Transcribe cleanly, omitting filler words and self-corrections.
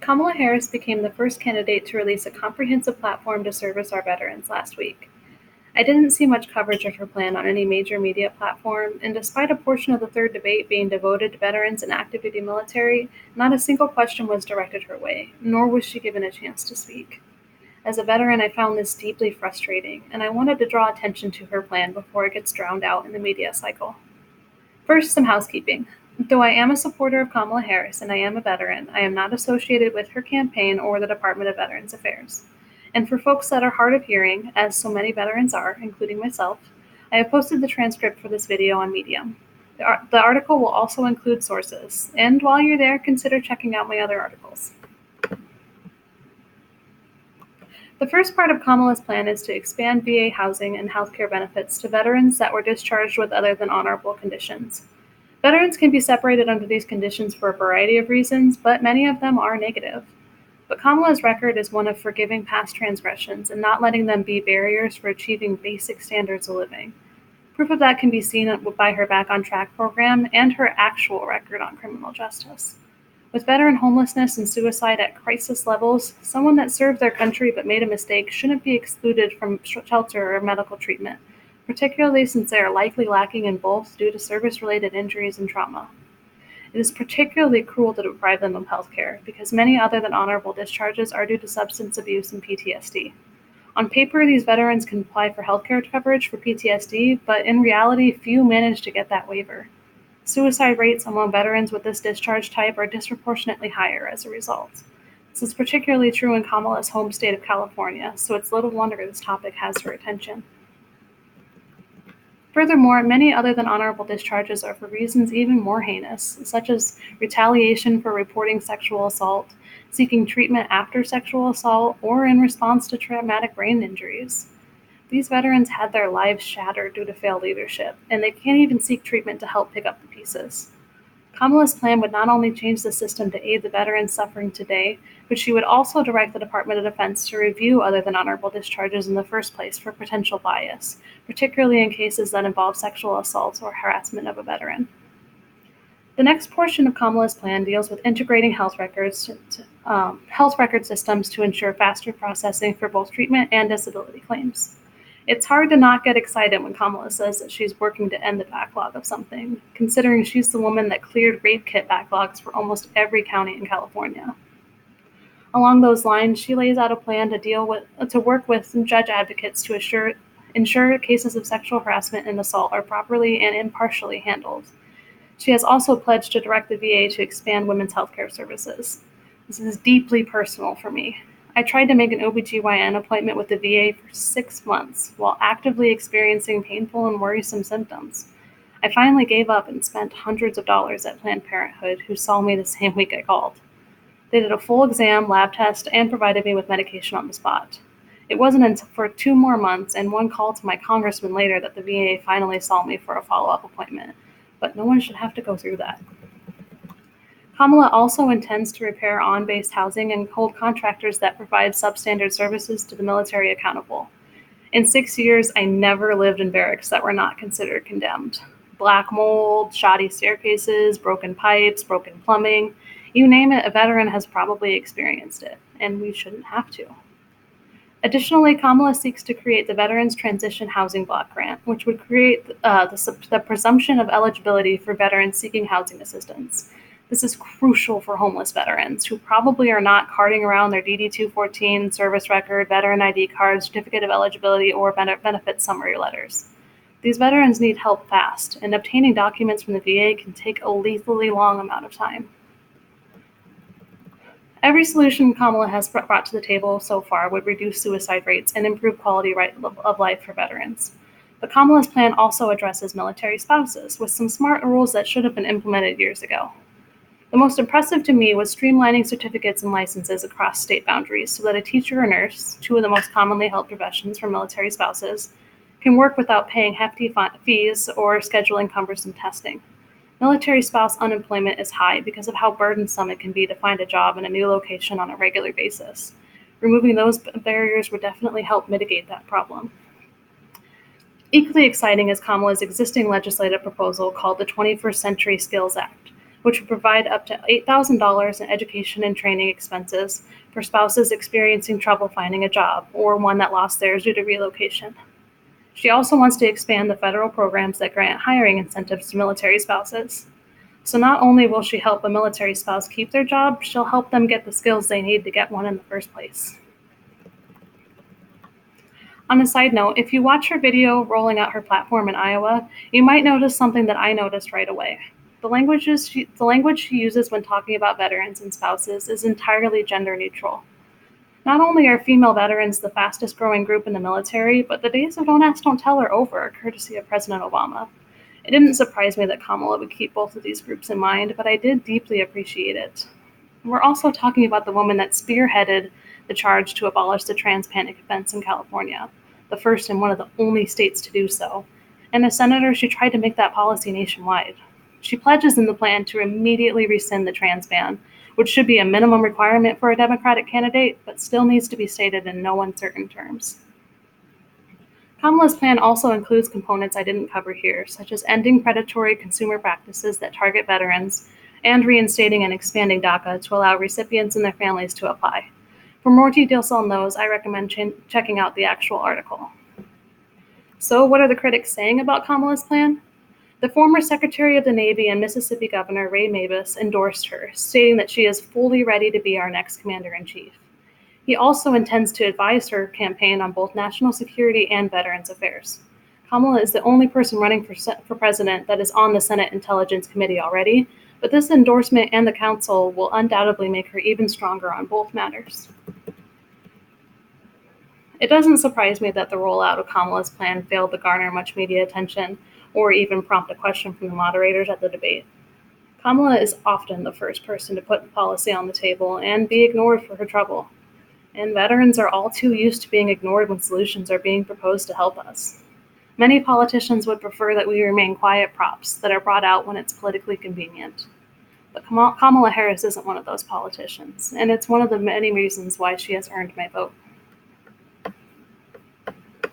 Kamala Harris became the first candidate to release a comprehensive platform to service our veterans last week. I didn't see much coverage of her plan on any major media platform, and despite a portion of the third debate being devoted to veterans and active duty military, not a single question was directed her way, nor was she given a chance to speak. As a veteran, I found this deeply frustrating, and I wanted to draw attention to her plan before it gets drowned out in the media cycle. First, some housekeeping. Though I am a supporter of Kamala Harris and I am a veteran, I am not associated with her campaign or the Department of Veterans Affairs. And for folks that are hard of hearing, as so many veterans are, including myself, I have posted the transcript for this video on Medium. The article will also include sources, and while you're there, consider checking out my other articles. The first part of Kamala's plan is to expand VA housing and healthcare benefits to veterans that were discharged with other than honorable conditions. Veterans can be separated under these conditions for a variety of reasons, but many of them are negative. But Kamala's record is one of forgiving past transgressions and not letting them be barriers for achieving basic standards of living. Proof of that can be seen by her Back on Track program and her actual record on criminal justice. With veteran homelessness and suicide at crisis levels, someone that served their country but made a mistake shouldn't be excluded from shelter or medical treatment, particularly since they are likely lacking in both due to service-related injuries and trauma. It is particularly cruel to deprive them of health care, because many other than honorable discharges are due to substance abuse and PTSD. On paper, these veterans can apply for health care coverage for PTSD, but in reality, few manage to get that waiver. Suicide rates among veterans with this discharge type are disproportionately higher as a result. This is particularly true in Kamala's home state of California, so it's little wonder this topic has her attention. Furthermore, many other than honorable discharges are for reasons even more heinous, such as retaliation for reporting sexual assault, seeking treatment after sexual assault, or in response to traumatic brain injuries. These veterans had their lives shattered due to failed leadership, and they can't even seek treatment to help pick up the pieces. Kamala's plan would not only change the system to aid the veterans suffering today, but she would also direct the Department of Defense to review other than honorable discharges in the first place for potential bias, particularly in cases that involve sexual assault or harassment of a veteran. The next portion of Kamala's plan deals with integrating health record systems to ensure faster processing for both treatment and disability claims. It's hard to not get excited when Kamala says that she's working to end the backlog of something, considering she's the woman that cleared rape kit backlogs for almost every county in California. Along those lines, she lays out a plan to work with judge advocates to ensure cases of sexual harassment and assault are properly and impartially handled. She has also pledged to direct the VA to expand women's healthcare services. This is deeply personal for me. I tried to make an OBGYN appointment with the VA for 6 months while actively experiencing painful and worrisome symptoms. I finally gave up and spent hundreds of dollars at Planned Parenthood, who saw me the same week I called. They did a full exam, lab test, and provided me with medication on the spot. It wasn't until for 2 more months and one call to my congressman later that the VA finally saw me for a follow-up appointment. But no one should have to go through that. Kamala also intends to repair on-base housing and hold contractors that provide substandard services to the military accountable. In 6 years, I never lived in barracks that were not considered condemned. Black mold, shoddy staircases, broken pipes, broken plumbing, you name it, a veteran has probably experienced it, and we shouldn't have to. Additionally, Kamala seeks to create the Veterans Transition Housing Block Grant, which would create the presumption of eligibility for veterans seeking housing assistance. This is crucial for homeless veterans who probably are not carting around their DD-214, service record, veteran ID card, certificate of eligibility, or benefit summary letters. These veterans need help fast, and obtaining documents from the VA can take a lethally long amount of time. Every solution Kamala has brought to the table so far would reduce suicide rates and improve quality of life for veterans. But Kamala's plan also addresses military spouses with some smart rules that should have been implemented years ago. The most impressive to me was streamlining certificates and licenses across state boundaries so that a teacher or nurse, two of the most commonly held professions for military spouses, can work without paying hefty fees or scheduling cumbersome testing. Military spouse unemployment is high because of how burdensome it can be to find a job in a new location on a regular basis. Removing those barriers would definitely help mitigate that problem. Equally exciting is Kamala's existing legislative proposal called the 21st Century Skills Act, which would provide up to $8,000 in education and training expenses for spouses experiencing trouble finding a job or one that lost theirs due to relocation. She also wants to expand the federal programs that grant hiring incentives to military spouses. So not only will she help a military spouse keep their job, she'll help them get the skills they need to get one in the first place. On a side note, if you watch her video rolling out her platform in Iowa, you might notice something that I noticed right away. The language she uses when talking about veterans and spouses is entirely gender neutral. Not only are female veterans the fastest growing group in the military, but the days of Don't Ask, Don't Tell are over, courtesy of President Obama. It didn't surprise me that Kamala would keep both of these groups in mind, but I did deeply appreciate it. We're also talking about the woman that spearheaded the charge to abolish the trans panic offense in California, the first and one of the only states to do so. And as senator, she tried to make that policy nationwide. She pledges in the plan to immediately rescind the trans ban, which should be a minimum requirement for a Democratic candidate, but still needs to be stated in no uncertain terms. Kamala's plan also includes components I didn't cover here, such as ending predatory consumer practices that target veterans and reinstating and expanding DACA to allow recipients and their families to apply. For more details on those, I recommend checking out the actual article. So what are the critics saying about Kamala's plan? The former Secretary of the Navy and Mississippi Governor Ray Mabus endorsed her, stating that she is fully ready to be our next commander-in-chief. He also intends to advise her campaign on both national security and veterans affairs. Kamala is the only person running for president that is on the Senate Intelligence Committee already, but this endorsement and the council will undoubtedly make her even stronger on both matters. It doesn't surprise me that the rollout of Kamala's plan failed to garner much media attention or even prompt a question from the moderators at the debate. Kamala is often the first person to put policy on the table and be ignored for her trouble. And veterans are all too used to being ignored when solutions are being proposed to help us. Many politicians would prefer that we remain quiet props that are brought out when it's politically convenient. But Kamala Harris isn't one of those politicians, and it's one of the many reasons why she has earned my vote.